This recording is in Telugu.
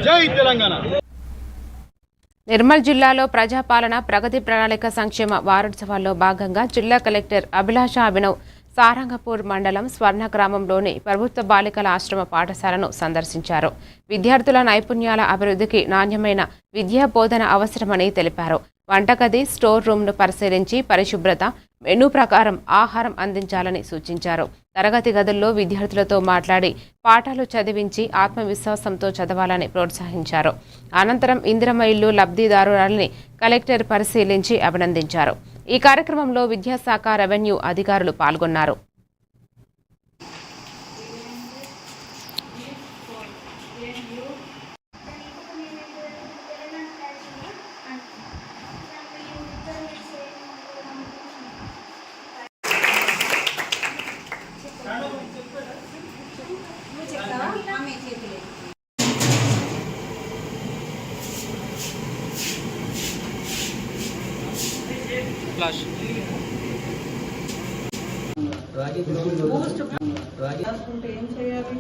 జై తెలంగాణ. నిర్మల్ జిల్లాలో ప్రజాపాలన ప్రగతి ప్రణాళిక సంక్షేమ వారోత్సవాల్లో భాగంగా జిల్లా కలెక్టర్ అభిలాష అభినవ్ సారంగపూర్ మండలం స్వర్ణ గ్రామంలోని ప్రభుత్వ బాలికల ఆశ్రమ పాఠశాలను సందర్శించారు. విద్యార్థుల నైపుణ్యాల అభివృద్ధికి నాణ్యమైన విద్యా బోధన అవసరమని తెలిపారు. వంటగది, స్టోర్ రూమ్ను పరిశీలించి పరిశుభ్రత, మెనూ ప్రకారం ఆహారం అందించాలని సూచించారు. తరగతి గదుల్లో విద్యార్థులతో మాట్లాడి పాఠాలు చదివించి ఆత్మవిశ్వాసంతో చదవాలని ప్రోత్సహించారు. అనంతరం ఇందిరమ్మ ఇల్లు లబ్ధిదారులని కలెక్టర్ పరిశీలించి అభినందించారు. ఈ కార్యక్రమంలో విద్యాశాఖ, రెవెన్యూ అధికారులు పాల్గొన్నారు. ఏం చేయాలి?